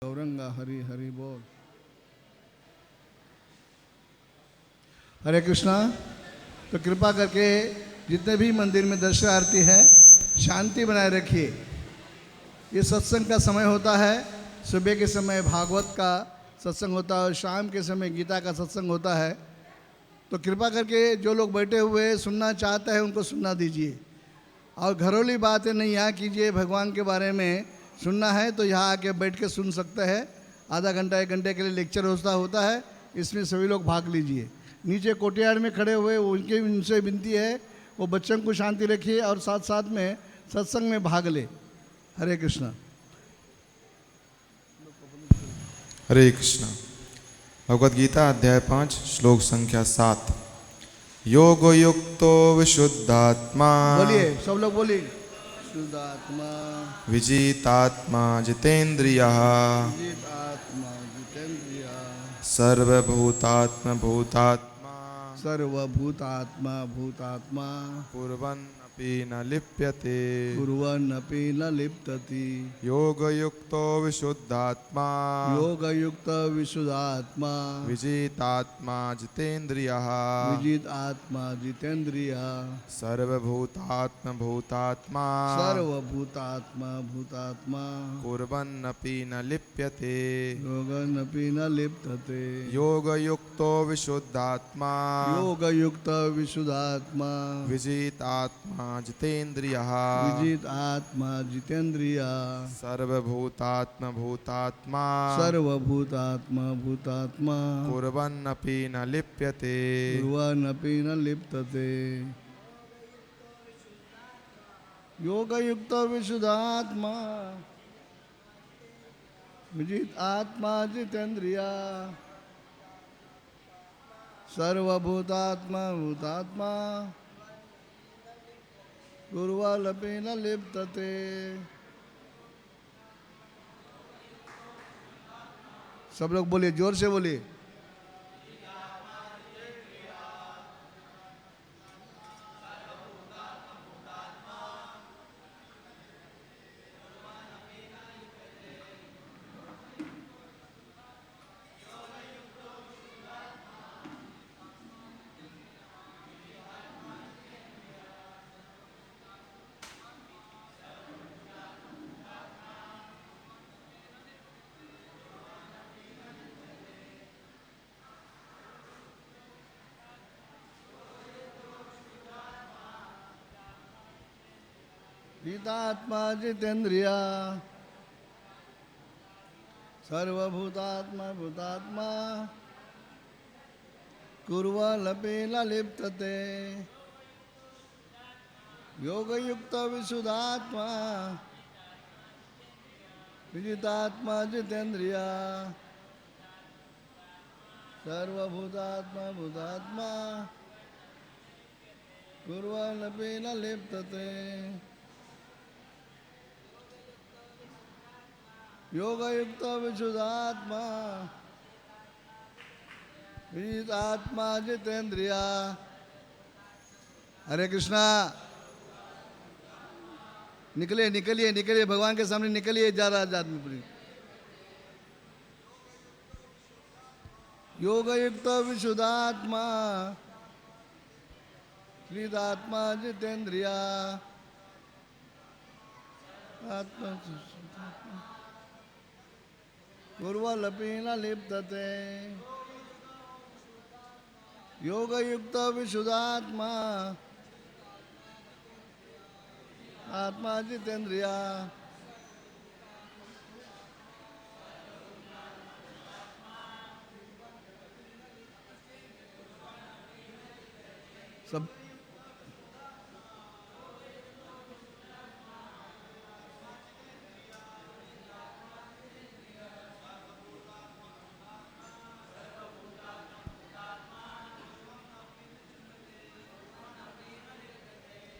गौरंगा हरि हरि बोल। हरे कृष्णा। तो कृपा करके जितने भी मंदिर में दर्शन आरती है शांति बनाए रखिए। ये सत्संग का समय होता है। सुबह के समय भागवत का सत्संग होता है और शाम के समय गीता का सत्संग होता है। तो कृपा करके जो लोग बैठे हुए सुनना चाहते हैं उनको सुनना दीजिए। और घरेलू बातें नहीं यहाँ कीजिए। भगवान के बारे में सुनना है तो यहाँ आके बैठ के सुन सकते हैं। आधा घंटा 1 घंटे के लिए लेक्चर होता है। इसमें सभी लोग भाग लीजिए। नीचे कोटियाड़ में खड़े हुए उनसे विनती है वो बच्चों को शांति रखिए और साथ साथ में सत्संग में भाग ले। हरे कृष्णा। हरे कृष्णा। भगवद गीता अध्याय 5 श्लोक संख्या 7। योग युक्तो विशुद्धात्मा बोलिए, सब लोग बोलिए। शुद्धात्मा विजितात्मा जितेन्द्रियः जित आत्मा जितेंद्रिय सर्वभूतात्म भूतात्मा सर्वभूतात्मा भूतात्मा कुर्वन्नपि न लिप्यते। कुर्वन्नपि न लिप्तति। योग युक्तो विशुद्धात्मा योग युक्त विशुद्धात्मा विजितात्मा जितेन्द्रियः विजित आत्मा जितेंद्रिय सर्वभूतात्म भूतात्मा सर्वभूतात्मा भूतात्मा कुर्वन्नपि न लिप्यते। योगनपि न लिप्तते। योग युक्तो विशुद्धात्मा योग युक्त विशुद्धात्मा विजितात्मा जितेन्द्रियः विजित आत्मा जितेंद्रिय सर्वभूतात्म भूतात्मा सर्वभूतात्मा भूतात्मा कुर्वन्नपि न लिप्यते। कुर्वन्नपि न लिप्तते। योग युक्त विशुद्धात्मा विजित आत्मा जितेंद्रिय सर्वभूतात्मा भूतात्मा कुर्वन्नपि न लिप्तते। सब लोग बोलिए, जोर से बोलिए। जितात्मा जितेंद्रिय सर्वभूतात्मा भूतात्मा कुर्वन्नपि न लिप्तते। योग युक्त विशुद्धात्मा विजितात्मा जितेंद्रिय सर्वभूतात्मा भूतात्मा कुर्वन्नपि न लिप्तते। योग युक्त विशुद्धात्मा विजित आत्मा जितेंद्रिय। हरे कृष्णा। निकलिए निकलिए निकलिए, भगवान के सामने निकलिए। जा रहा आदमी पूरी। योग युक्त विशुद्धात्मा विजित आत्मा जितेंद्रिय आत्मा कुर्वन्नपि न लिप्तते। योग युक्त विशुद्धात्मा आत्मा जितेंद्रिय सब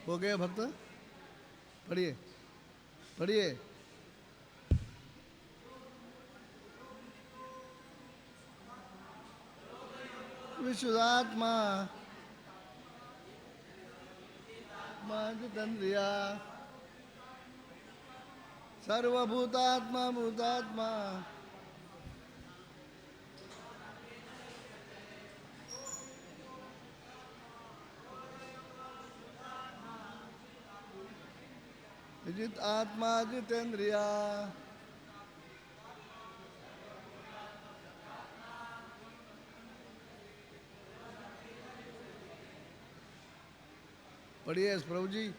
हो गए भक्त। पढ़िए पढ़िए। विशुद्धात्मा जितेंद्रिय सर्वभूतात्मा भूतात्मा जित आत्मा जितेंद्रिया। पढ़िए प्रभु जी।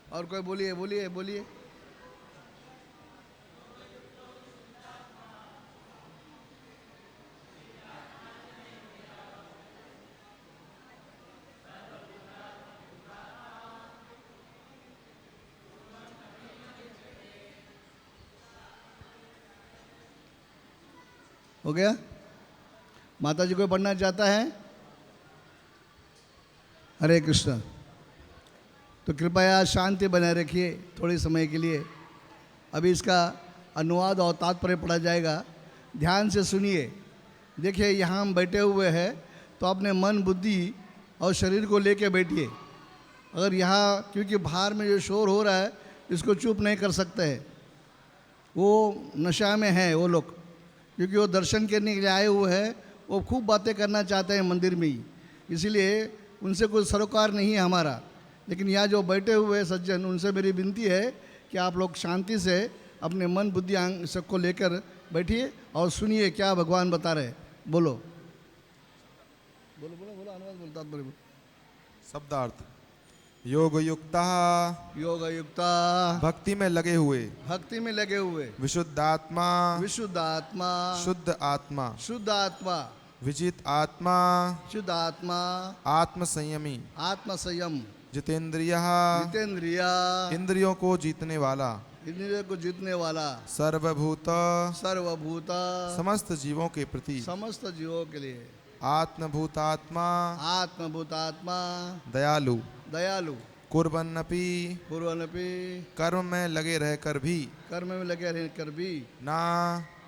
और कोई बोलिए बोलिए बोलिए। हो गया? माता जी को पढ़ना चाहता है? हरे कृष्ण। तो कृपया शांति बनाए रखिए थोड़े समय के लिए। अभी इसका अनुवाद और तात्पर्य पढ़ा जाएगा, ध्यान से सुनिए। देखिए यहाँ हम बैठे हुए हैं तो अपने मन बुद्धि और शरीर को लेके बैठिए। अगर यहाँ क्योंकि बाहर में जो शोर हो रहा है इसको चुप नहीं कर सकते हैं, वो नशा में है वो लोग, क्योंकि वो दर्शन करने के लिए आए हुए हैं, वो खूब बातें करना चाहते हैं मंदिर में ही, इसीलिए उनसे कोई सरोकार नहीं है हमारा। लेकिन यहाँ जो बैठे हुए सज्जन, उनसे मेरी विनती है कि आप लोग शांति से अपने मन बुद्धि आंग सबको लेकर बैठिए और सुनिए क्या भगवान बता रहे। बोलो बोलो बोलो बोलो, अनुवाद बोलो, तात्पर्य बोलो। शब्दार्थ। योग युक्ता, योग युक्ता, भक्ति में लगे हुए, भक्ति में लगे हुए, विशुद्धात्मा, विशुद्ध आत्मा, शुद्ध आत्मा, शुद्ध आत्मा, विजित आत्मा, शुद्ध आत्मा, आत्म संयमी, आत्म संयम, जितेंद्रिय, जितेंद्रिया, इंद्रियों को जीतने वाला, इंद्रियों को जीतने वाला, सर्वभूत, सर्वभूत, समस्त जीवों के प्रति, समस्त जीवों के लिए, आत्मभूतात्मा, आत्मभूतात्मा, दयालु, दयालु, कुर्बन्नपि, कुर्वन्नपि, कर्म में लगे रहकर भी, कर्म में लगे रहकर भी, ना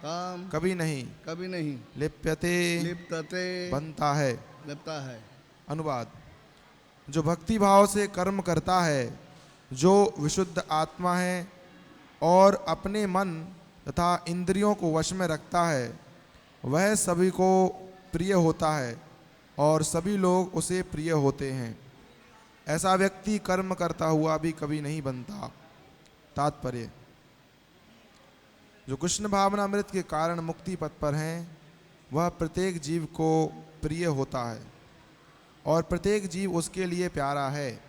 काम कभी नहीं, कभी नहीं, लिप्यते, लिप्तते, बनता है। लिपता है। अनुवाद। जो भक्ति भाव से कर्म करता है, जो विशुद्ध आत्मा है और अपने मन तथा इंद्रियों को वश में रखता है, वह सभी को प्रिय होता है और सभी लोग उसे प्रिय होते हैं। ऐसा व्यक्ति कर्म करता हुआ भी कभी नहीं बनता। तात्पर्य। जो कृष्ण भावनामृत के कारण मुक्ति पथ पर हैं, वह प्रत्येक जीव को प्रिय होता है और प्रत्येक जीव उसके लिए प्यारा है।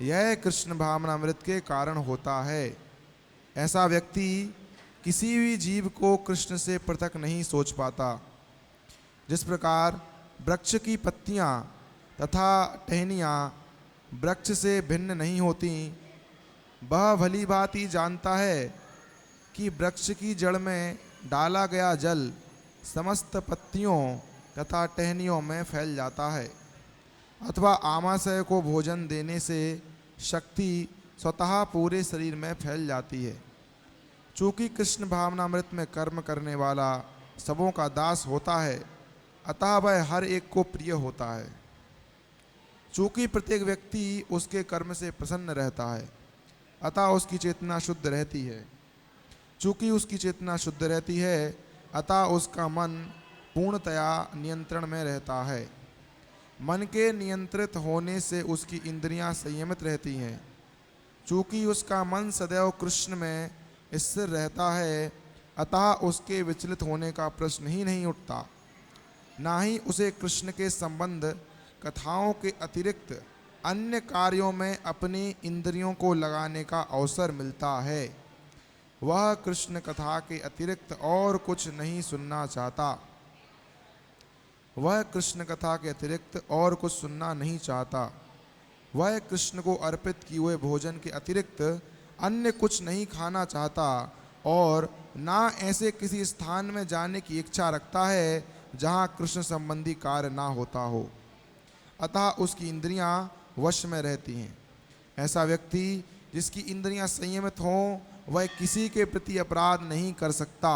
यह कृष्ण भावनामृत के कारण होता है। ऐसा व्यक्ति किसी भी जीव को कृष्ण से पृथक नहीं सोच पाता। जिस प्रकार वृक्ष की पत्तियां तथा टहनियां वृक्ष से भिन्न नहीं होती, वह भली भांति जानता है कि वृक्ष की जड़ में डाला गया जल समस्त पत्तियों तथा टहनियों में फैल जाता है, अथवा आमाशय को भोजन देने से शक्ति स्वतः पूरे शरीर में फैल जाती है। चूँकि कृष्ण भावनामृत में कर्म करने वाला सबों का दास होता है, अतः वह हर एक को प्रिय होता है। चूँकि प्रत्येक व्यक्ति उसके कर्म से प्रसन्न रहता है, अतः उसकी चेतना शुद्ध रहती है। चूँकि उसकी चेतना शुद्ध रहती है, अतः उसका मन पूर्णतया नियंत्रण में रहता है। मन के नियंत्रित होने से उसकी इंद्रियां संयमित रहती हैं। चूँकि उसका मन सदैव कृष्ण में स्थिर रहता है, अतः उसके विचलित होने का प्रश्न ही नहीं उठता। ना ही उसे कृष्ण के संबंध कथाओं के अतिरिक्त अन्य कार्यों में अपनी इंद्रियों को लगाने का अवसर मिलता है। वह कृष्ण कथा के अतिरिक्त और कुछ नहीं सुनना चाहता। वह कृष्ण कथा के अतिरिक्त और कुछ सुनना नहीं चाहता। वह कृष्ण को अर्पित किए हुए भोजन के अतिरिक्त अन्य कुछ नहीं खाना चाहता और ना ऐसे किसी स्थान में जाने की इच्छा रखता है जहाँ कृष्ण संबंधी कार्य ना होता हो। अतः उसकी इंद्रियां वश में रहती हैं। ऐसा व्यक्ति जिसकी इंद्रियां संयमित हों, वह किसी के प्रति अपराध नहीं कर सकता।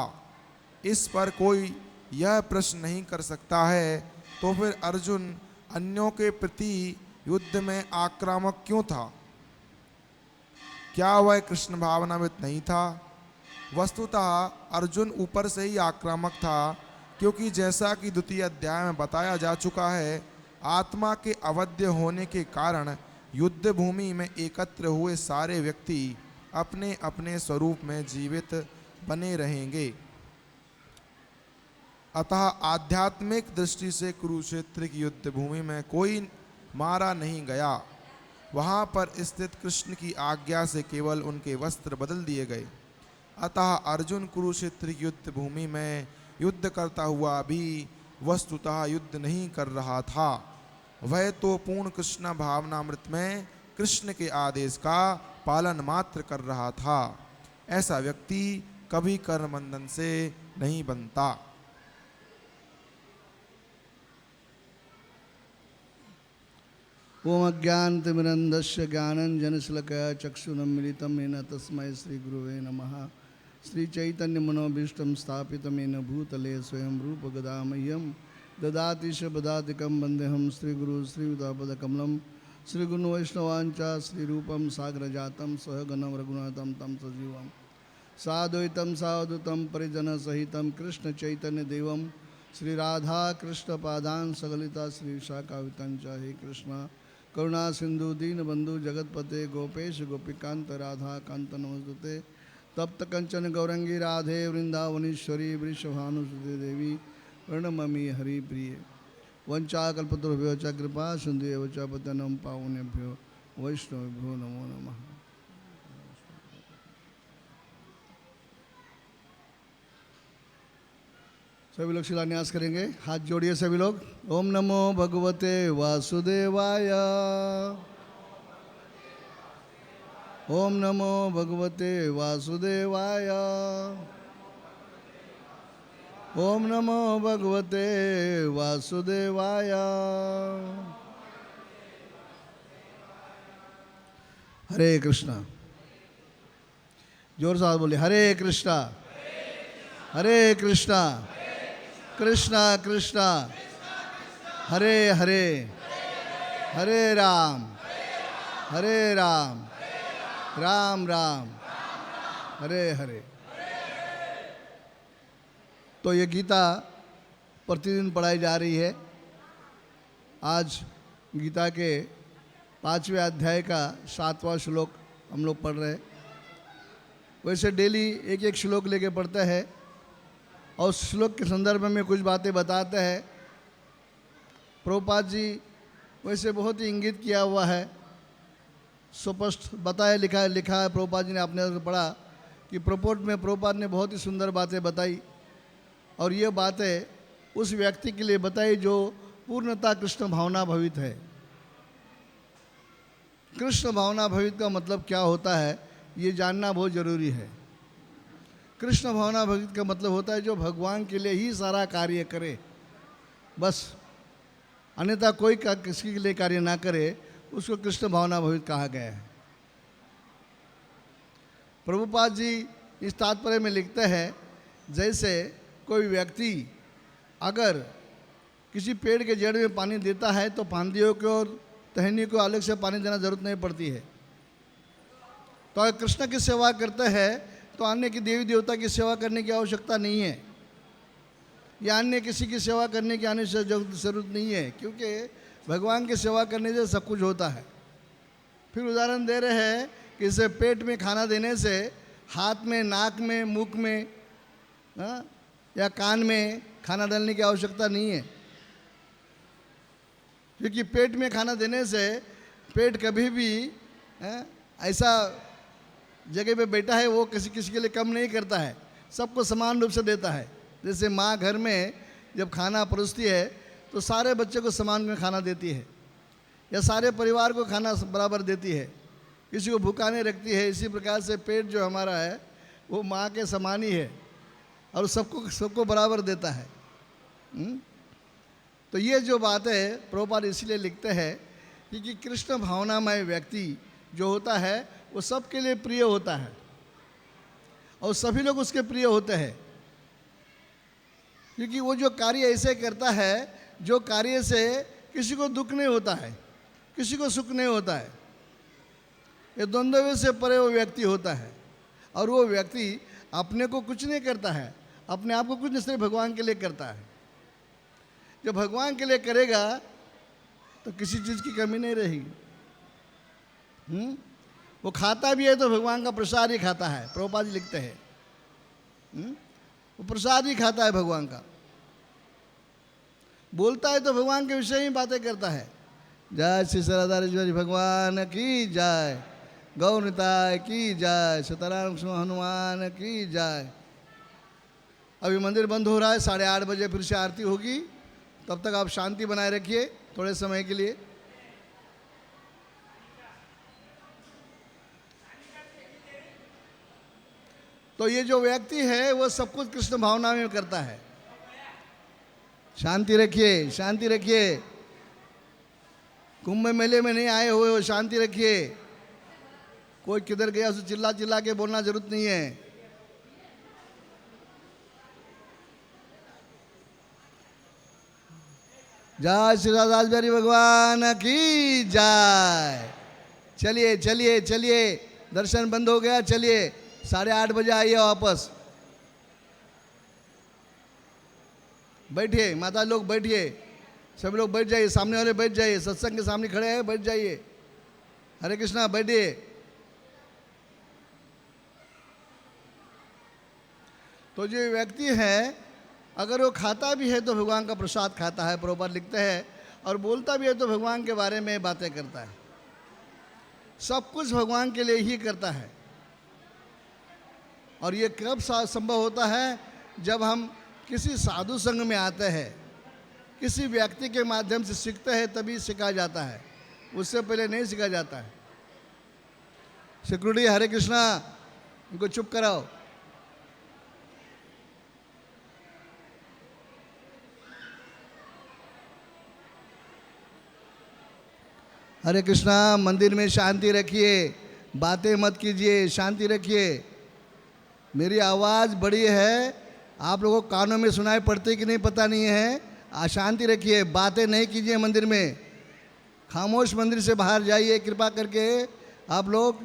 इस पर कोई यह प्रश्न नहीं कर सकता है, तो फिर अर्जुन अन्यों के प्रति युद्ध में आक्रामक क्यों था? क्या वह कृष्ण भावनामृत नहीं था? वस्तुतः अर्जुन ऊपर से ही आक्रामक था, क्योंकि जैसा कि द्वितीय अध्याय में बताया जा चुका है, आत्मा के अवध्य होने के कारण युद्ध भूमि में एकत्र हुए सारे व्यक्ति अपने अपने स्वरूप में जीवित बने रहेंगे। अतः आध्यात्मिक दृष्टि से कुरुक्षेत्र की युद्ध भूमि में कोई मारा नहीं गया। वहाँ पर स्थित कृष्ण की आज्ञा से केवल उनके वस्त्र बदल दिए गए। अतः अर्जुन कुरुक्षेत्र की युद्ध भूमि में युद्ध करता हुआ भी वस्तुतः युद्ध नहीं कर रहा था। वह तो पूर्ण कृष्ण भावनामृत में कृष्ण के आदेश का पालन मात्र कर रहा था। ऐसा व्यक्ति कभी कर्म बंधन से नहीं बनता। ओम अज्ञानतिमिरन्धस्य ज्ञानञ्जनशलाकया चक्षुरुन्मीलितं येन तस्मै श्रीगुरुवे नमः। श्रीचैतन्यमनोभीष्टं स्थापितं येन भूतले स्वयं रूपगदा मह्यं ददाति च पदातिकं वन्देऽहं श्रीगुरुं श्रीयुतापदकमलं। श्रीगुरुं वैष्णवांच श्रीरूपं साग्रजातं सहगणं रघुनाथं तं सजीवं साद्वैतं सावधूतं परिजनसहितं कृष्णचैतन्यदेवं श्रीराधाकृष्णपादान् सगलिता श्रीशाखावितं च। हे कृष्ण करुणा सिंधु दीनबंधु जगतपते गोपेश गोपिकांत राधा कांत नमस्ते। तप्त कंचन गौरंगी राधे वृंदावनेश्वरी वृषभानुसुते देवी प्रणममि हरिप्रिय। वंचाकल्पतरुभ्यो च कृपा सिन्धुभ्यो च पतितं पावनेभ्यो वैष्णवेभ्यो नमो नमः। सभी लोग शिलान्यास करेंगे, हाथ जोड़िए सभी लोग। ओम नमो भगवते वासुदेवाय। ओम नमो भगवते वासुदेवाय। ओम नमो भगवते वासुदेवाय। हरे कृष्णा। जोर से बोलिए, हरे कृष्णा हरे कृष्णा कृष्णा कृष्णा हरे हरे हरे राम राम राम हरे हरे। तो ये गीता प्रतिदिन पढ़ाई जा रही है। आज गीता के 5वें अध्याय का 7वां श्लोक हम लोग पढ़ रहे हैं। वैसे डेली एक एक श्लोक लेके पढ़ते हैं और उस श्लोक के संदर्भ में कुछ बातें बताते हैं। प्रभुपाद जी वैसे बहुत ही इंगित किया हुआ है, स्पष्ट बताया लिखा है। प्रभुपाद जी ने आपने पढ़ा कि प्रपोट में प्रभुपाद ने बहुत ही सुंदर बातें बताई और ये बातें उस व्यक्ति के लिए बताई जो पूर्णतः कृष्ण भावना भवित है। कृष्ण भावना भवित का मतलब क्या होता है ये जानना बहुत ज़रूरी है। कृष्ण भावना भवित का मतलब होता है जो भगवान के लिए ही सारा कार्य करे, बस अन्यथा कोई किसी के लिए कार्य ना करे, उसको कृष्ण भावना भवित कहा गया है। प्रभुपाद जी इस तात्पर्य में लिखते हैं, जैसे कोई व्यक्ति अगर किसी पेड़ के जड़ में पानी देता है तो फांदियों को और टहनी को अलग से पानी देना जरूरत नहीं पड़ती है। तो अगर कृष्ण की सेवा करते हैं तो अन्य की देवी देवता की सेवा करने की आवश्यकता नहीं है, या अन्य किसी की सेवा करने की आने से जरूरत नहीं है, क्योंकि भगवान की सेवा करने से सब कुछ होता है। फिर उदाहरण दे रहे हैं कि इसे पेट में खाना देने से हाथ में, नाक में, मुख में या कान में खाना डालने की आवश्यकता नहीं है, क्योंकि पेट में खाना देने से पेट कभी भी ऐसा जगह पे बैठा है वो किसी के लिए कम नहीं करता है, सबको समान रूप से देता है। जैसे माँ घर में जब खाना परोसती है तो सारे बच्चे को समान में खाना देती है, या सारे परिवार को खाना बराबर देती है, किसी को भूखा नहीं रखती है। इसी प्रकार से पेट जो हमारा है वो माँ के समान ही है और सबको बराबर देता है। तो ये जो बात है प्रभुपाद इसलिए लिखते हैं क्योंकि कृष्ण भावनामय व्यक्ति जो होता है वो सबके लिए प्रिय होता है और सभी लोग उसके प्रिय होते हैं, क्योंकि वो जो कार्य ऐसे करता है जो कार्य से किसी को दुख नहीं होता है, किसी को सुख नहीं होता है। ये द्वंद्व से परे वो व्यक्ति होता है। और वो व्यक्ति अपने को कुछ नहीं करता है, अपने आप को कुछ नहीं, सिर्फ भगवान के लिए करता है। जब भगवान के लिए करेगा तो किसी चीज़ की कमी नहीं रहेगी। वो खाता भी है तो भगवान का प्रसाद ही खाता है, प्रभुपाद जी लिखते हैं। वो प्रसाद ही खाता है भगवान का। बोलता है तो भगवान के विषय ही बातें करता है। जय श्री सरदारेश्वरी भगवान की जय, गौरताय की जय, सीताराम हनुमान की जय। अभी मंदिर बंद हो रहा है, 8:30 बजे फिर से आरती होगी। तब तक आप शांति बनाए रखिए थोड़े समय के लिए। तो ये जो व्यक्ति है वो सब कुछ कृष्ण भावना में करता है। शांति रखिए, शांति रखिए। कुंभ मेले में नहीं आए हुए हो, शांति रखिए। कोई किधर गया उसे चिल्ला चिल्ला के बोलना जरूरत नहीं है। जय श्री राधाजरी भगवान की जय। चलिए चलिए चलिए, दर्शन बंद हो गया, चलिए 8:30 बजे आइए वापस। बैठिए माता लोग, बैठिए, सब लोग बैठ जाइए, सामने वाले बैठ जाइए, सत्संग के सामने खड़े हैं, बैठ जाइए। हरे कृष्णा, बैठिए। तो जो व्यक्ति है अगर वो खाता भी है तो भगवान का प्रसाद खाता है, प्रभुपाद लिखते हैं, और बोलता भी है तो भगवान के बारे में बातें करता है। सब कुछ भगवान के लिए ही करता है। और ये कब संभव होता है? जब हम किसी साधु संग में आते हैं, किसी व्यक्ति के माध्यम से सीखते हैं, तभी सीखा जाता है, उससे पहले नहीं सीखा जाता है। सिक्योरिटी, हरे कृष्णा, इनको चुप कराओ। हरे कृष्णा, मंदिर में शांति रखिए, बातें मत कीजिए, शांति रखिए। मेरी आवाज़ बड़ी है, आप लोगों को कानों में सुनाई पड़ती कि नहीं पता नहीं है। अशांति रखिए, बातें नहीं कीजिए मंदिर में। खामोश मंदिर से बाहर जाइए कृपा करके। आप लोग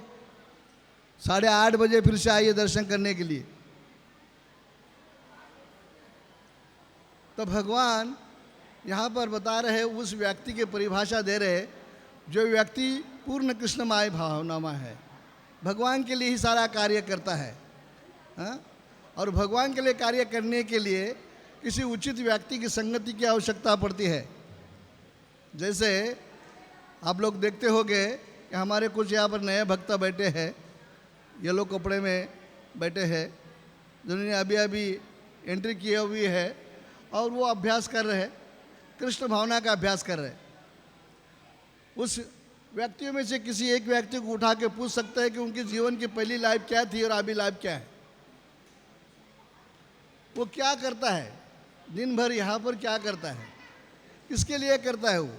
8:30 बजे फिर से आइए दर्शन करने के लिए। तो भगवान यहाँ पर बता रहे, उस व्यक्ति की परिभाषा दे रहे जो व्यक्ति पूर्ण कृष्णमय भावनामा है, भगवान के लिए ही सारा कार्य करता है। हाँ? और भगवान के लिए कार्य करने के लिए किसी उचित व्यक्ति की संगति की आवश्यकता पड़ती है। जैसे आप लोग देखते होंगे कि हमारे कुछ यहाँ पर नए भक्त बैठे हैं, येलो कपड़े में बैठे हैं, जिन्होंने अभी अभी एंट्री की हुई है और वो अभ्यास कर रहे हैं, कृष्ण भावना का अभ्यास कर रहे हैं। उस व्यक्तियों में से किसी एक व्यक्ति को उठा के पूछ सकते हैं कि उनके जीवन की पहली लाइफ क्या थी और अभी लाइफ क्या है, वो क्या करता है, दिन भर यहाँ पर क्या करता है, किसके लिए करता है वो।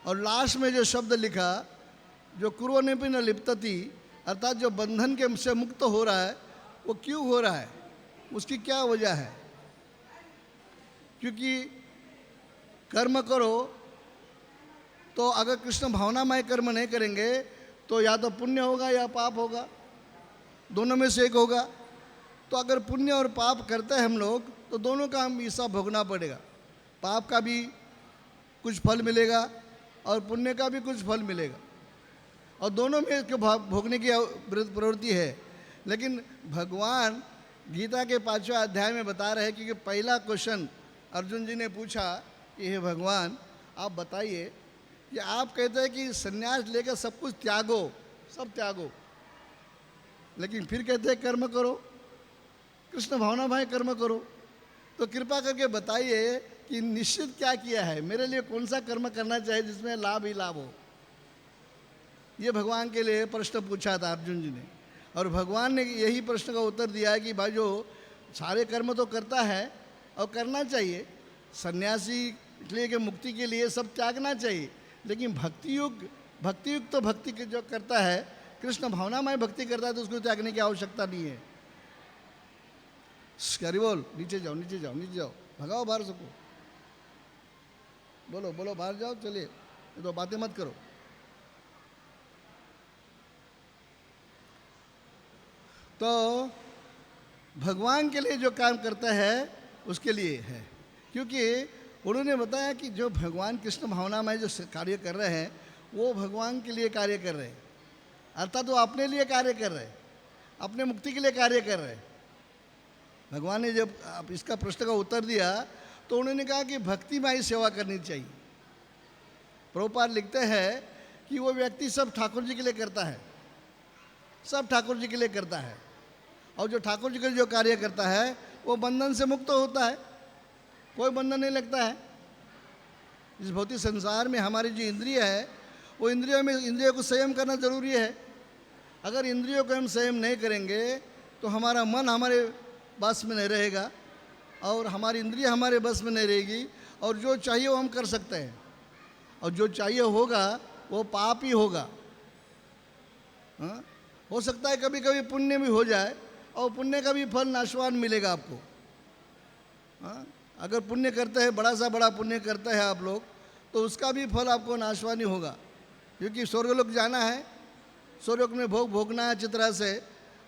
और लास्ट में जो शब्द लिखा, जो कुर्वनेपि न लिप्तति, अर्थात जो बंधन के से मुक्त हो रहा है, वो क्यों हो रहा है, उसकी क्या वजह है। क्योंकि कर्म करो तो अगर कृष्ण भावनामय कर्म नहीं करेंगे तो या तो पुण्य होगा या पाप होगा, दोनों में से एक होगा। तो अगर पुण्य और पाप करते हैं हम लोग तो दोनों का हम हिस्सा भोगना पड़ेगा। पाप का भी कुछ फल मिलेगा और पुण्य का भी कुछ फल मिलेगा, और दोनों में भोगने की प्रवृत्ति है। लेकिन भगवान गीता के 5वें अध्याय में बता रहे हैं कि पहला क्वेश्चन अर्जुन जी ने पूछा कि हे भगवान, आप बताइए कि आप कहते हैं कि संन्यास लेकर सब कुछ त्यागो, सब त्यागो, लेकिन फिर कहते हैं कर्म करो, कृष्ण भावना भाई कर्म करो। तो कृपा करके बताइए कि निश्चित क्या किया है, मेरे लिए कौन सा कर्म करना चाहिए जिसमें लाभ ही लाभ हो। ये भगवान के लिए प्रश्न पूछा था अर्जुन जी ने, और भगवान ने यही प्रश्न का उत्तर दिया है कि भाई जो सारे कर्म तो करता है और करना चाहिए, सन्यासी के लिए के मुक्ति के लिए सब त्यागना चाहिए, लेकिन भक्तियुक्त तो भक्ति के जो करता है, कृष्ण भावनामय भक्ति करता है, तो उसको त्यागने की आवश्यकता नहीं है। हरि बोल, नीचे जाओ नीचे जाओ नीचे जाओ, भगाओ बाहर सबको, बोलो बोलो बाहर जाओ, चलिए, तो बातें मत करो। तो भगवान के लिए जो काम करता है उसके लिए है, क्योंकि उन्होंने बताया कि जो भगवान कृष्ण भावना में जो कार्य कर रहे हैं वो भगवान के लिए कार्य कर रहे हैं, अर्थात वो अपने लिए कार्य कर रहे हैं, अपने मुक्ति के लिए कार्य कर रहे हैं। भगवान ने जब इसका प्रश्न का उत्तर दिया तो उन्होंने कहा कि भक्तिमय सेवा करनी चाहिए। प्रभुपाद लिखते हैं कि वो व्यक्ति सब ठाकुर जी के लिए करता है, सब ठाकुर जी के लिए करता है, और जो ठाकुर जी के लिए जो कार्य करता है वो बंधन से मुक्त होता है, कोई बंधन नहीं लगता है। इस भौतिक संसार में हमारी जो इंद्रिय है वो इंद्रियों को संयम करना जरूरी है। अगर इंद्रियों को हम संयम नहीं करेंगे तो हमारा मन हमारे बस में नहीं रहेगा और हमारी इंद्रिय हमारे बस में नहीं रहेगी, और जो चाहिए वो हम कर सकते हैं, और जो चाहिए होगा वो पाप ही होगा। हाँ? हो सकता है कभी कभी पुण्य भी हो जाए और पुण्य का भी फल नाशवान मिलेगा आपको। हाँ? अगर पुण्य करते हैं, बड़ा सा बड़ा पुण्य करते हैं आप लोग, तो उसका भी फल आपको नाशवान ही होगा, क्योंकि स्वर्गलोक जाना है, स्वर्गलोक में भोग भोगना है अच्छी तरह से,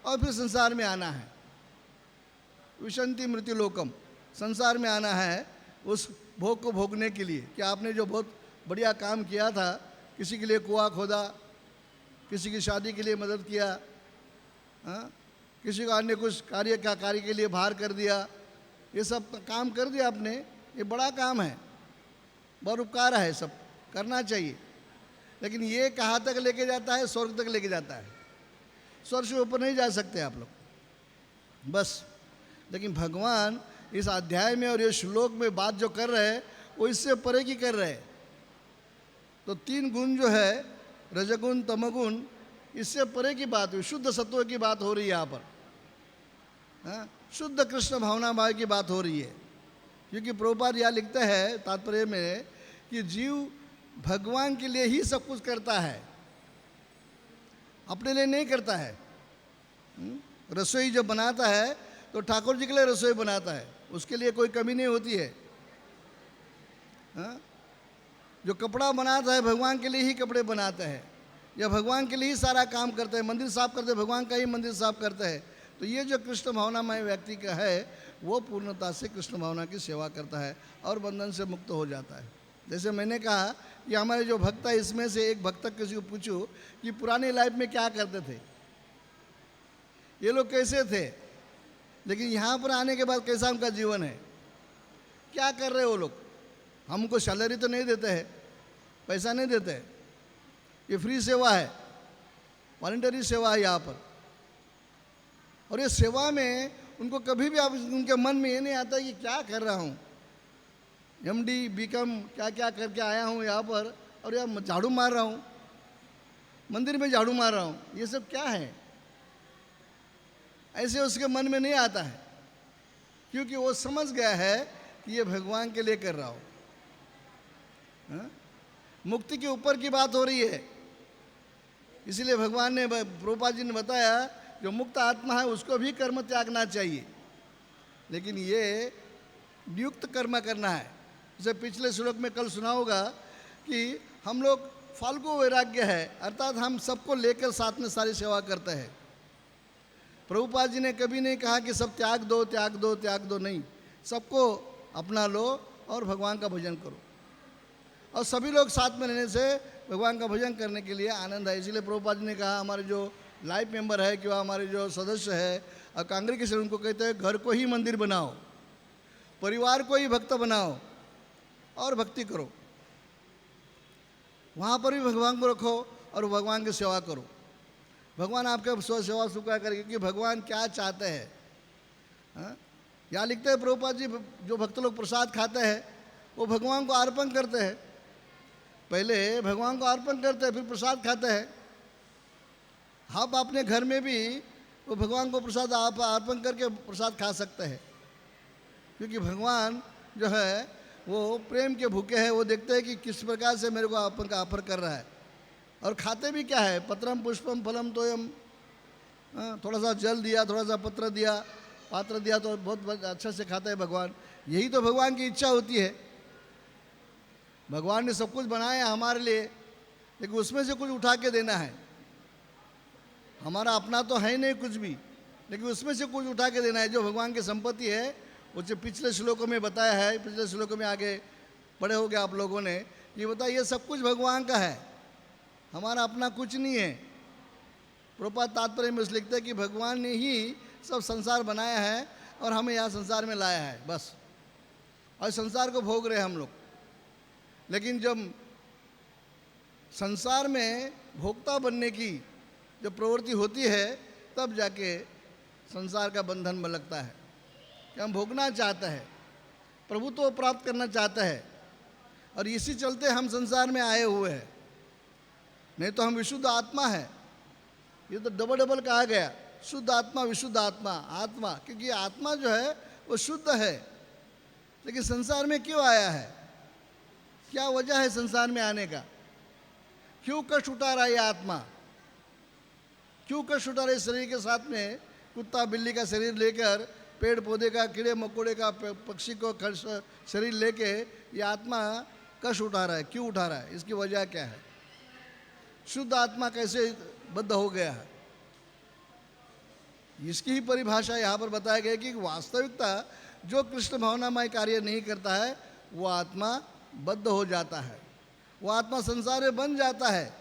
और फिर संसार में आना है। विशंति मृत्यु लोकम, संसार में आना है उस भोग को भोगने के लिए कि आपने जो बहुत बढ़िया काम किया था, किसी के लिए कुआं खोदा, किसी की शादी के लिए मदद किया, हाँ? किसी को अन्य कुछ कार्य के लिए बाहर कर दिया, ये सब काम कर दिया आपने, ये बड़ा काम है, बहुत उपकार है, सब करना चाहिए। लेकिन ये कहाँ तक लेके जाता है? स्वर्ग तक लेके जाता है, स्वर्ग से ऊपर नहीं जा सकते आप लोग बस। लेकिन भगवान इस अध्याय में और ये श्लोक में बात जो कर रहे हैं वो इससे परे की कर रहे हैं। तो 3 गुण जो है, रजगुण तमगुण, इससे परे की बात हुई, शुद्ध सत्व की बात हो रही है यहाँ पर। हाँ? शुद्ध कृष्ण भावना भाव की बात हो रही है, क्योंकि प्रभुपाद यहाँ लिखते हैं तात्पर्य में कि जीव भगवान के लिए ही सब कुछ करता है, अपने लिए नहीं करता है। रसोई जब बनाता है तो ठाकुर जी के लिए रसोई बनाता है, उसके लिए कोई कमी नहीं होती है। हाँ? जो कपड़ा बनाता है भगवान के लिए ही कपड़े बनाते हैं, या भगवान के लिए ही सारा काम करते हैं, मंदिर साफ करते हैं भगवान का ही मंदिर साफ करते हैं। तो ये जो कृष्ण भावनामय व्यक्ति का है वो पूर्णता से कृष्ण भावना की सेवा करता है और बंधन से मुक्त हो जाता है। जैसे मैंने कहा कि हमारे जो भक्त है, इसमें से एक भक्त किसी को पूछो कि पुरानी लाइफ में क्या करते थे, ये लोग कैसे थे, लेकिन यहाँ पर आने के बाद कैसा उनका जीवन है, क्या कर रहे हो लोग। हमको सैलरी तो नहीं देते हैं, पैसा नहीं देते हैं, ये फ्री सेवा है, वॉलंटरी सेवा है यहाँ पर। और ये सेवा में उनको कभी भी आप उनके मन में ये नहीं आता कि क्या कर रहा हूँ, MD BCom क्या क्या करके आया हूँ यहाँ पर, और यहाँ झाड़ू मार रहा हूँ, मंदिर में झाड़ू मार रहा हूँ, ये सब क्या है, ऐसे उसके मन में नहीं आता है, क्योंकि वो समझ गया है कि ये भगवान के लिए कर रहा हो। हाँ? मुक्ति के ऊपर की बात हो रही है, इसीलिए भगवान ने, प्रभुपाद जी ने बताया जो मुक्त आत्मा है उसको भी कर्म त्यागना चाहिए, लेकिन ये नियुक्त कर्म करना है। जैसे पिछले श्लोक में कल सुना होगा कि हम लोग फाल्गु वैराग्य है, अर्थात हम सबको लेकर साथ में सारी सेवा करते हैं। प्रभुपाद जी ने कभी नहीं कहा कि सब त्याग दो त्याग दो त्याग दो, नहीं, सबको अपना लो और भगवान का भजन करो, और सभी लोग साथ में रहने से भगवान का भजन करने के लिए आनंद है। इसीलिए प्रभुपाद जी ने कहा हमारे जो लाइफ मेंबर है कि हमारे जो सदस्य है और कांग्रेगेशन, उनको कहते हैं घर को ही मंदिर बनाओ, परिवार को ही भक्त बनाओ और भक्ति करो, वहाँ पर भी भगवान को रखो और भगवान की सेवा करो। भगवान आपके सेवा स्वीकार करेंगे कि भगवान क्या चाहते हैं। हाँ? यहाँ लिखते हैं प्रभुपाद जी, जो भक्त लोग प्रसाद खाते हैं वो भगवान को अर्पण करते हैं, पहले भगवान को अर्पण करते हैं फिर प्रसाद खाते हैं। आप अपने घर में भी वो भगवान को प्रसाद आप अर्पण करके प्रसाद खा सकते हैं, क्योंकि भगवान जो है वो प्रेम के भूखे हैं, वो देखते हैं कि किस प्रकार से मेरे को अर्पण का ऑफर कर रहा है। और खाते भी क्या है, पत्रम पुष्पम फलम तोयम, थोड़ा सा जल दिया, थोड़ा सा पत्र दिया, पात्र दिया, तो बहुत अच्छा से खाता है भगवान। यही तो भगवान की इच्छा होती है। भगवान ने सब कुछ बनाया है हमारे लिए, लेकिन उसमें से कुछ उठा के देना है। हमारा अपना तो है ही नहीं कुछ भी, लेकिन उसमें से कुछ उठा के देना है। जो भगवान की संपत्ति है, उसे पिछले श्लोकों में बताया है, पिछले श्लोकों में आगे पढ़े होगे आप लोगों ने, ये बताया ये सब कुछ भगवान का है, हमारा अपना कुछ नहीं है। प्रभुपाद तात्पर्य में लिखते हैं कि भगवान ने ही सब संसार बनाया है और हमें यहाँ संसार में लाया है बस, और संसार को भोग रहे हैं हम लोग। लेकिन जब संसार में भोक्ता बनने की जब प्रवृत्ति होती है, तब जाके संसार का बंधन में लगता है कि हम भोगना चाहते हैं, प्रभुत्व प्राप्त करना चाहते हैं, और इसी चलते हम संसार में आए हुए हैं। नहीं तो हम विशुद्ध आत्मा है। ये तो डबल डबल कहा गया, शुद्ध आत्मा विशुद्ध आत्मा। आत्मा क्योंकि आत्मा जो है वो शुद्ध है, लेकिन संसार में क्यों आया है, क्या वजह है संसार में आने का, क्यों कष्ट उठा रहा है ये आत्मा, क्यों कष्ट उठा रहा है शरीर के साथ में, कुत्ता बिल्ली का शरीर लेकर, पेड़ पौधे का, कीड़े मकोड़े का, पक्षी को शरीर लेके ये आत्मा कष्ट उठा रहा है, क्यों उठा रहा है, इसकी वजह क्या है। शुद्ध आत्मा कैसे बद्ध हो गया है, इसकी ही परिभाषा यहाँ पर बताया गया कि वास्तविकता जो कृष्ण भावनामय कार्य नहीं करता है वो आत्मा बद्ध हो जाता है, वो आत्मा संसार में बन जाता है।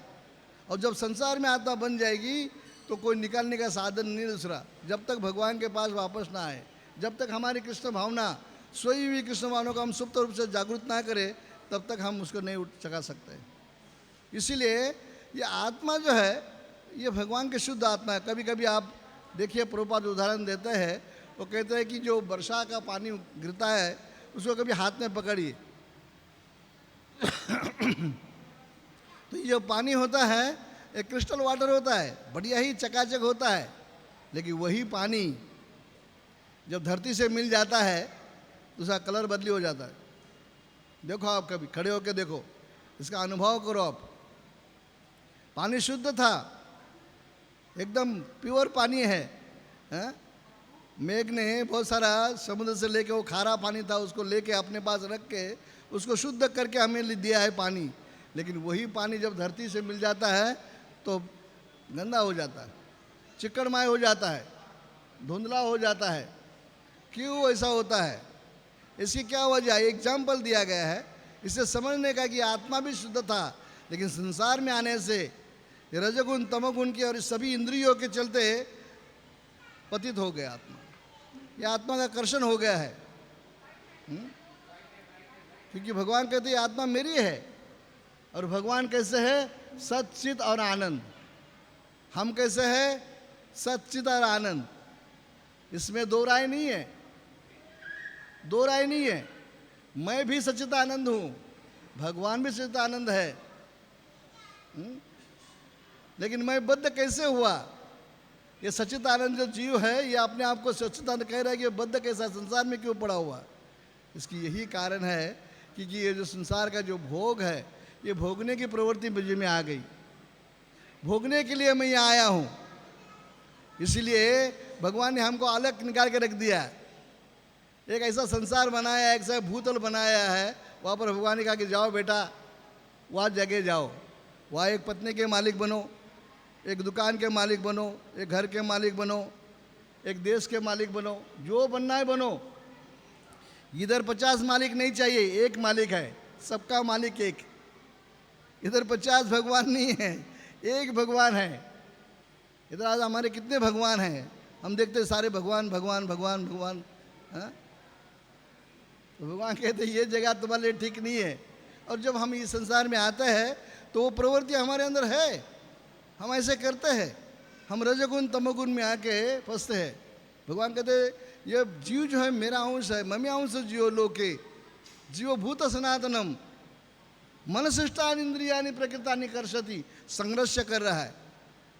और जब संसार में आत्मा बन जाएगी तो कोई निकालने का साधन नहीं दूसरा, जब तक भगवान के पास वापस ना आए, जब तक हमारी कृष्ण भावना, सोई हुई कृष्ण भावना को हम सुप्त रूप से जागृत ना करें, तब तक हम उसको नहीं उठ चका सकते। इसीलिए ये आत्मा जो है ये भगवान के शुद्ध आत्मा है। कभी कभी आप देखिए प्रभुपाद उदाहरण देते हैं, वो कहते हैं कि जो वर्षा का पानी गिरता है उसको कभी हाथ में पकड़िए तो ये जो पानी होता है एक क्रिस्टल वाटर होता है, बढ़िया ही चकाचक होता है, लेकिन वही पानी जब धरती से मिल जाता है तो उसका कलर बदली हो जाता है। देखो आप कभी खड़े होकर देखो, इसका अनुभव करो आप। पानी शुद्ध था, एकदम प्योर पानी है। मेघ ने बहुत सारा समुद्र से लेके, वो खारा पानी था उसको लेके अपने पास रख के उसको शुद्ध करके हमें दिया है पानी, लेकिन वही पानी जब धरती से मिल जाता है तो गंदा हो जाता है, चिकड़माय हो जाता है, धुंधला हो जाता है। क्यों ऐसा होता है, इसकी क्या वजह है, एग्जाम्पल दिया गया है इससे समझने का कि आत्मा भी शुद्ध था, लेकिन संसार में आने से रजगुण तमोगुण की और सभी इंद्रियों के चलते पतित हो गया आत्मा। ये आत्मा का कर्षण हो गया है। क्योंकि भगवान कहते हैं आत्मा मेरी है, और भगवान कैसे है, सच्चित और आनंद। हम कैसे है, सच्चित और आनंद। इसमें दो राय नहीं है, दो राय नहीं है। मैं भी सच्चित आनंद हूँ, भगवान भी सच्चित आनंद है। लेकिन मैं बद्ध कैसे हुआ, ये सच्चित आनंद जो जीव है ये अपने आप को सच्चित आनंद कह रहा है कि ये बद्ध कैसा संसार में क्यों पड़ा हुआ। इसकी यही कारण है कि ये जो संसार का जो भोग है ये भोगने की प्रवृत्ति मुझे में आ गई, भोगने के लिए मैं यहाँ आया हूँ। इसीलिए भगवान ने हमको अलग निकाल के रख दिया है, एक ऐसा संसार बनाया है, एक ऐसा भूतल बनाया है। वहाँ पर भगवान ने कहा कि जाओ बेटा, वहाँ जगह जाओ, वहाँ एक पत्नी के मालिक बनो, एक दुकान के मालिक बनो, एक घर के मालिक बनो, एक देश के मालिक बनो, जो बनना है बनो। इधर 50 मालिक नहीं चाहिए, एक मालिक है, सबका मालिक एक। इधर 50 भगवान नहीं है, एक भगवान है। इधर आज हमारे कितने भगवान हैं, हम देखते सारे भगवान भगवान भगवान भगवान। हाँ, तो भगवान कहते ये जगह तुम्हारे लिए ठीक नहीं है। और जब हम इस संसार में आते हैं तो वो प्रवृत्ति हमारे अंदर है, हम ऐसे करते हैं, हम रजगुण तमोगुण में आके फंसते हैं। भगवान कहते ये जीव जो है मेरा अंश है, मम्मी अंश जीव लोके जीव भूत सनातनम मनशिष्टान इंद्रियानि प्रकृतानि कर्षति, संघर्ष कर रहा है।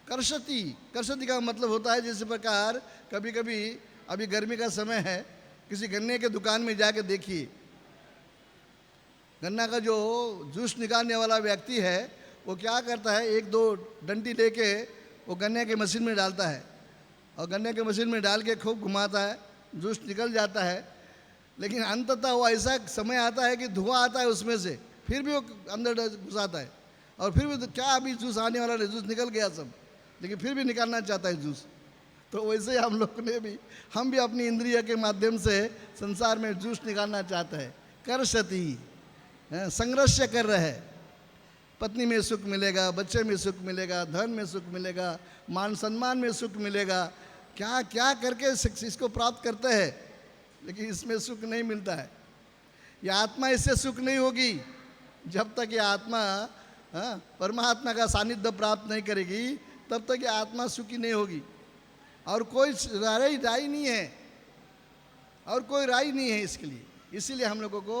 कर्षति, कर्षति का मतलब होता है जिस प्रकार कभी कभी अभी गर्मी का समय है, किसी गन्ने के दुकान में जाके देखिए, गन्ना का जो जूस निकालने वाला व्यक्ति है वो क्या करता है, एक दो डंडी लेके वो गन्ने के मशीन में डालता है, और गन्ने के मशीन में डाल के खूब घुमाता है, जूस निकल जाता है। लेकिन अंततः वो ऐसा समय आता है कि धुआं आता है उसमें से, फिर भी वो अंदर घुसाता है, और फिर भी क्या अभी जूस आने वाला नहीं, जूस निकल गया सब, लेकिन फिर भी निकालना चाहता है जूस। तो वैसे ही हम भी अपनी इंद्रिय के माध्यम से संसार में जूस निकालना चाहते हैं। करशति, संघर्ष कर रहे हैं। पत्नी में सुख मिलेगा, बच्चे में सुख मिलेगा, धन में सुख मिलेगा, मान सम्मान में सुख मिलेगा, क्या क्या करके इसको प्राप्त करते हैं, लेकिन इसमें सुख नहीं मिलता है। यह आत्मा इससे सुख नहीं होगी जब तक ये आत्मा परमात्मा का सानिध्य प्राप्त नहीं करेगी, तब तक ये आत्मा सुखी नहीं होगी। और कोई राय नहीं है, और कोई राय नहीं है इसके लिए। इसीलिए हम लोगों को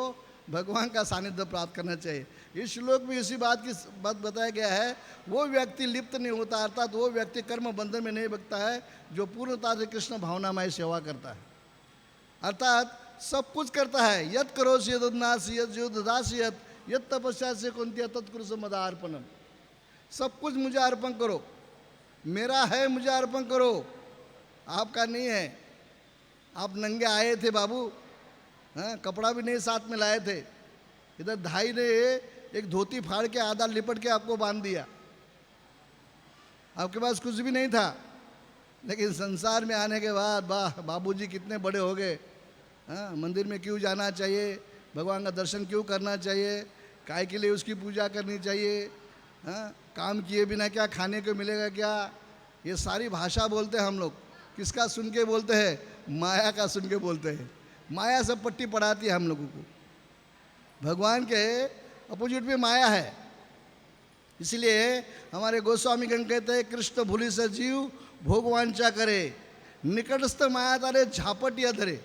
भगवान का सानिध्य प्राप्त करना चाहिए। इस श्लोक में इसी बात बताया गया है, वो व्यक्ति लिप्त नहीं होता, अर्थात वो व्यक्ति कर्म बंधन में नहीं बगता है जो पूर्णता से कृष्ण भावनामय सेवा करता है। अर्थात सब कुछ करता है, यद करोसि यद उन्नासि यद जो ददासि यद तपस्या से कुंती तत्कुरुष मदार्पणम। सब कुछ मुझे अर्पण करो, मेरा है मुझे अर्पण करो, आपका नहीं है। आप नंगे आए थे बाबू, कपड़ा भी नहीं साथ में लाए थे, इधर धाई ने एक धोती फाड़ के आधा लिपट के आपको बांध दिया, आपके पास कुछ भी नहीं था। लेकिन संसार में आने के बाद वाह बाबूजी कितने बड़े हो गए, मंदिर में क्यों जाना चाहिए, भगवान का दर्शन क्यों करना चाहिए, काय के लिए उसकी पूजा करनी चाहिए, काम किए बिना क्या खाने को मिलेगा क्या, ये सारी भाषा बोलते हैं हम लोग। किसका सुन के बोलते हैं? माया का सुन के बोलते हैं। माया सब पट्टी पढ़ाती है हम लोगों को। भगवान के अपोजिट में माया है। इसलिए हमारे गोस्वामी गण कहते हैं, कृष्ण भूलि से जीव भोगवांचा करे, निकटस्थ माया तारे झापटिया धरे।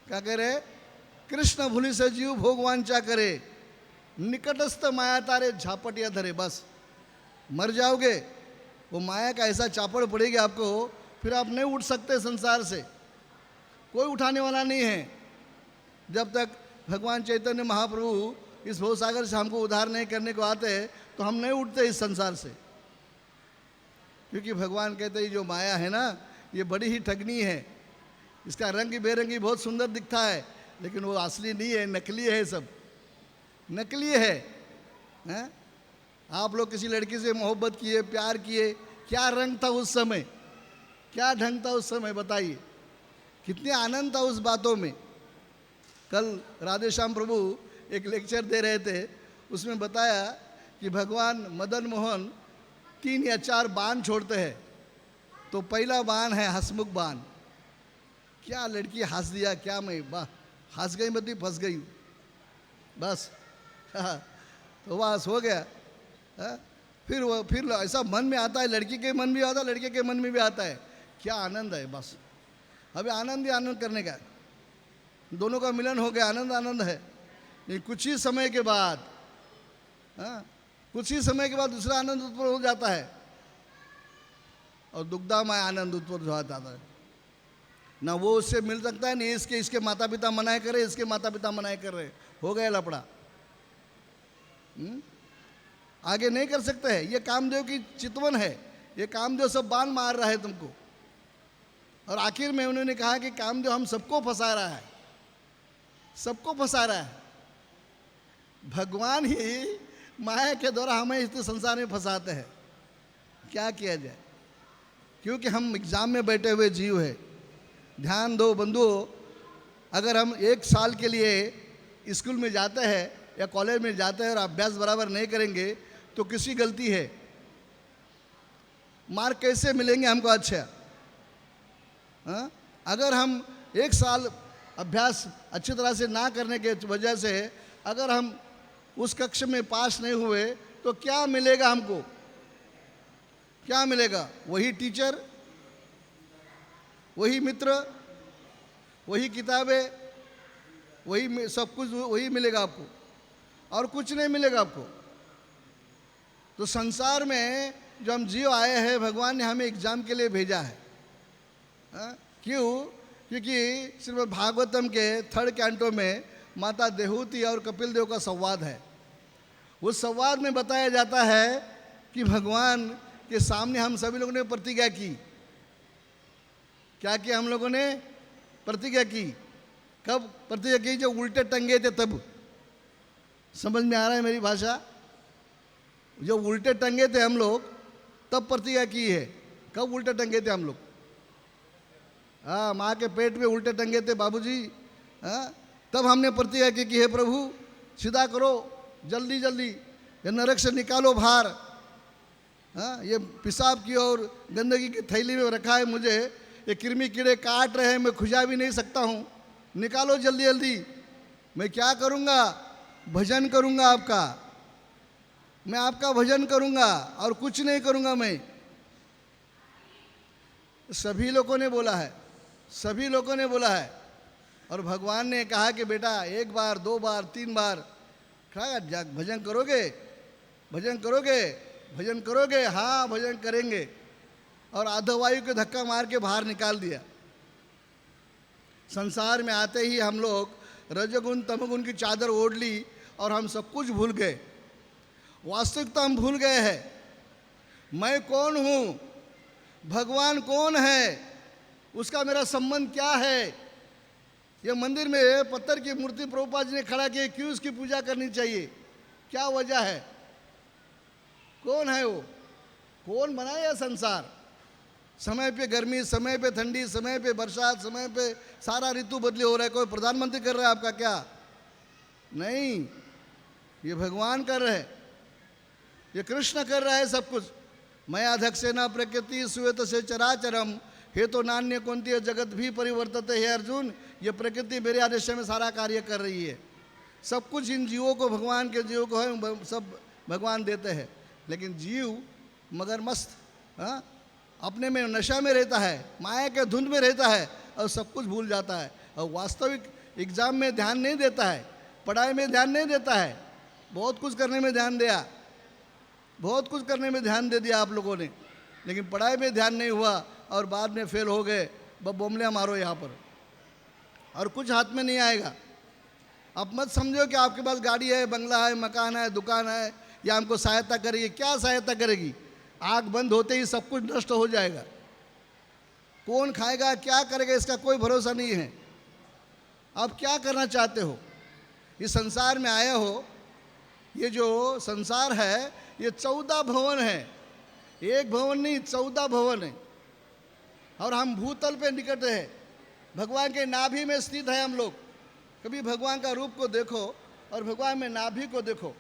क्या कह रहे? कृष्ण भूलि से जीव भोगवांचा करे, निकटस्थ माया तारे झापटिया धरे। बस मर जाओगे, वो माया का ऐसा चापड़ पड़ेगी आपको, फिर आप नहीं उठ सकते संसार से, कोई उठाने वाला नहीं है। जब तक भगवान चैतन्य महाप्रभु इस भवसागर से हमको उद्धार नहीं करने को आते, तो हम नहीं उठते इस संसार से। क्योंकि भगवान कहते हैं जो माया है ना, ये बड़ी ही ठगनी है। इसका रंग बेरंगी बहुत सुंदर दिखता है, लेकिन वो असली नहीं है, नकली है, सब नकली है, हैं? आप लोग किसी लड़की से मोहब्बत किए, प्यार किए, क्या रंग था उस समय, क्या ढंग था उस समय, बताइए कितने आनंद था उस बातों में। कल राधेश्याम प्रभु एक लेक्चर दे रहे थे, उसमें बताया कि भगवान मदन मोहन 3 या 4 बाण छोड़ते हैं। तो पहला बाण है हंसमुख बाण। क्या लड़की हंस दिया, क्या मैं वाह हंस गई, मतलब फंस गई बस। तो बस हो गया। फिर ऐसा मन में आता है, लड़की के मन में आता है, लड़के के मन में भी आता है, क्या आनंद है। बस अभी आनंद ही आनंद करने का, दोनों का मिलन हो गया, आनंद आनंद है। लेकिन कुछ ही समय के बाद दूसरा आनंद उत्पन्न हो जाता है, और दुग्धामय आनंद उत्पन्न हो जाता है। ना वो उससे मिल सकता है, नहीं इसके माता पिता मनाए कर रहे, इसके माता पिता मनाए कर रहे, हो गया लफड़ा। आगे नहीं कर सकते हैं। ये कामदेव की चितवन है, ये कामदेव सब बाण मार रहा है तुमको। और आखिर में उन्होंने कहा कि कामदेव हम सबको फंसा रहा है, सबको फंसा रहा है। भगवान ही माया के द्वारा हमें इस संसार में फंसाते हैं। क्या किया जाए, क्योंकि हम एग्जाम में बैठे हुए जीव है। ध्यान दो बंधुओं, अगर हम 1 साल के लिए स्कूल में जाते हैं या कॉलेज में जाते हैं और अभ्यास बराबर नहीं करेंगे, तो किसी गलती है, मार्क कैसे मिलेंगे हमको? अच्छा, अगर हम 1 साल अभ्यास अच्छी तरह से ना करने के वजह से अगर हम उस कक्षा में पास नहीं हुए, तो क्या मिलेगा हमको? क्या मिलेगा? वही टीचर, वही मित्र, वही किताबें, वही सब कुछ वही मिलेगा आपको, और कुछ नहीं मिलेगा आपको। तो संसार में जो हम जीव आए हैं, भगवान ने हमें एग्जाम के लिए भेजा है। क्यों? क्योंकि श्रीमद् भागवतम के 3rd कैंटो में माता देहूति और कपिल देव का संवाद है। उस संवाद में बताया जाता है कि भगवान के सामने हम सभी लोगों ने प्रतिज्ञा की। क्या किया हम लोगों ने? प्रतिज्ञा की। कब प्रतिज्ञा की? जब उल्टे टंगे थे तब। समझ में आ रहा है मेरी भाषा? जब उल्टे टंगे थे हम लोग, तब प्रतिज्ञा की है। कब उल्टे टंगे थे हम लोग? हाँ, माँ के पेट में उल्टे टंगे थे बाबूजी। हाँ, तब हमने प्रतिज्ञा की कि हे प्रभु सीधा करो, जल्दी जल्दी ये नरक से निकालो बाहर। हाँ, ये पेशाब की और गंदगी की थैली में रखा है मुझे, ये कृमि कीड़े काट रहे हैं, मैं खुजा भी नहीं सकता हूँ, निकालो जल्दी जल्दी। मैं क्या करूँगा? भजन करूँगा आपका, मैं आपका भजन करूँगा और कुछ नहीं करूँगा मैं। सभी लोगों ने बोला है, सभी लोगों ने बोला है। और भगवान ने कहा कि बेटा एक बार, दो बार, तीन बार भजन करोगे, भजन करोगे, भजन करोगे? हाँ भजन करेंगे। और आधवायु के धक्का मार के बाहर निकाल दिया। संसार में आते ही हम लोग रजगुण तमगुण की चादर ओढ़ ली और हम सब कुछ भूल गए। वास्तविकता हम भूल गए हैं। मैं कौन हूँ, भगवान कौन है, उसका मेरा संबंध क्या है। ये मंदिर में पत्थर की मूर्ति प्रभुपाद जी ने खड़ा की, क्यों उसकी पूजा करनी चाहिए? क्या वजह है? कौन है वो? कौन बनाया संसार? समय पे गर्मी, समय पे ठंडी, समय पे बरसात, समय पे सारा ऋतु बदली हो रहा है। कोई प्रधानमंत्री कर रहा है आपका क्या? नहीं, ये भगवान कर रहे हैं, ये कृष्ण कर रहा है सब कुछ। मया अध्यक्षेण प्रकृति सुयत से चराचरम हे तो नान्य कौंती जगत भी परिवर्तित है। अर्जुन, ये प्रकृति मेरे आदेश में सारा कार्य कर रही है। सब कुछ इन जीवों को, भगवान के जीवों को है, सब भगवान देते हैं। लेकिन जीव मगर मस्त, हाँ, अपने में नशा में रहता है, माया के धुंध में रहता है और सब कुछ भूल जाता है। और वास्तविक एग्जाम में ध्यान नहीं देता है, पढ़ाई में ध्यान नहीं देता है। बहुत कुछ करने में ध्यान दिया, बहुत कुछ करने में ध्यान दे दिया आप लोगों ने, लेकिन पढ़ाई में ध्यान नहीं हुआ और बाद में फेल हो गए। बमलियाँ मारो यहाँ पर और कुछ हाथ में नहीं आएगा। आप मत समझो कि आपके पास गाड़ी है, बंगला है, मकान है, दुकान है, या हमको सहायता करेगी। क्या सहायता करेगी? आँख बंद होते ही सब कुछ नष्ट हो जाएगा। कौन खाएगा, क्या करेगा, इसका कोई भरोसा नहीं है। आप क्या करना चाहते हो? इस संसार में आए हो, ये जो संसार है ये 14 भवन है, एक भवन नहीं 14 भवन है। और हम भूतल पे निकट है, भगवान के नाभि में स्थित है हम लोग। कभी भगवान का रूप को देखो और भगवान में नाभि को देखो,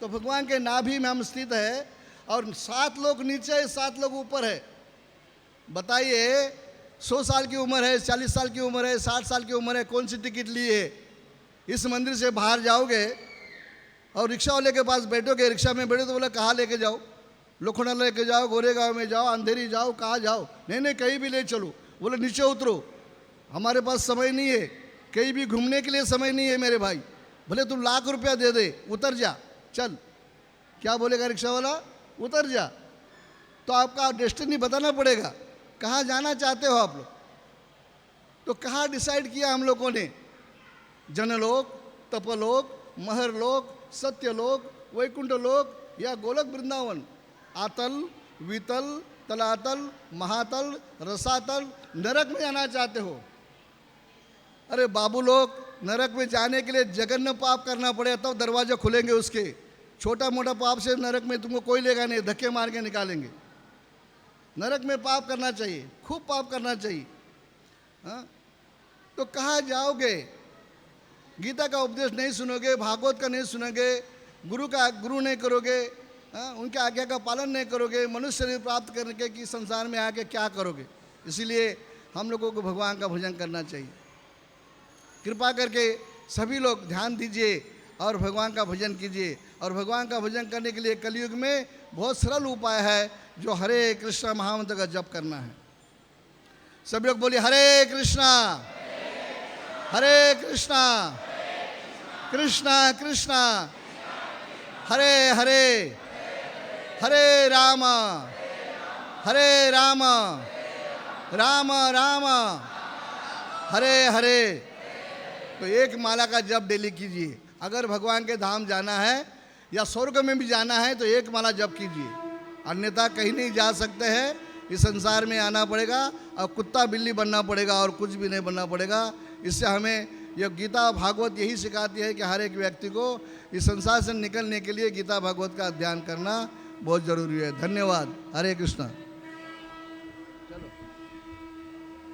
तो भगवान के नाभि में हम स्थित है। और 7 लोग नीचे है, 7 लोग ऊपर है। बताइए, 100 साल की उम्र है, 40 साल की उम्र है, 60 साल की उम्र है, कौन सी टिकट ली है? इस मंदिर से बाहर जाओगे और रिक्शा वाले के पास बैठोगे, रिक्शा में बैठो तो बोले कहाँ लेके जाओ? लोखंडा लेके जाओ, गोरेगांव में जाओ, अंधेरी जाओ, कहाँ जाओ? नहीं नहीं, कहीं भी ले चलो। बोले नीचे उतरो, हमारे पास समय नहीं है, कहीं भी घूमने के लिए समय नहीं है मेरे भाई। भले तुम लाख रुपया दे दे, उतर जा, चल। क्या बोलेगा रिक्शा वाला? उतर जा। तो आपका डेस्टिनी बताना पड़ेगा, कहाँ जाना चाहते हो आप लोग। तो कहाँ डिसाइड किया हम लोगों ने? जनलोक, तपलोक, महरलोक, सत्यलोक, वैकुंठ लोक या गोलक वृंदावन? आतल, वितल, तलातल, महातल, रसातल, नरक में जाना चाहते हो? अरे बाबू लोग, नरक में जाने के लिए जघन्य पाप करना पड़ेगा तब दरवाजे खुलेंगे उसके। छोटा मोटा पाप से नरक में तुमको कोई लेगा नहीं, धक्के मार के निकालेंगे। नरक में पाप करना चाहिए, खूब पाप करना चाहिए। हाँ, तो कहाँ जाओगे? गीता का उपदेश नहीं सुनोगे, भागवत का नहीं सुनोगे, गुरु नहीं करोगे, हाँ, उनके आज्ञा का पालन नहीं करोगे, मनुष्य शरीर प्राप्त करने के कि संसार में आके क्या करोगे? इसीलिए हम लोगों को भगवान का भजन करना चाहिए। कृपा करके सभी लोग ध्यान दीजिए और भगवान का भजन कीजिए। और भगवान का भजन करने के लिए कलयुग में बहुत सरल उपाय है, जो हरे कृष्णा महामंत्र का जप करना है। सभी लोग बोलिए हरे कृष्णा, हरे कृष्णा, कृष्णा कृष्णा हरे हरे, हरे राम, हरे राम, राम राम, हरे हरे। तो एक माला का जप डेली कीजिए। अगर भगवान के धाम जाना है या स्वर्ग में भी जाना है तो एक माला जप कीजिए, अन्यथा कहीं नहीं जा सकते हैं। इस संसार में आना पड़ेगा और कुत्ता बिल्ली बनना पड़ेगा और कुछ भी नहीं बनना पड़ेगा। इससे हमें यह गीता भागवत यही सिखाती है कि हर एक व्यक्ति को इस संसार से निकलने के लिए गीता भागवत का अध्ययन करना बहुत ज़रूरी है। धन्यवाद। हरे कृष्णा।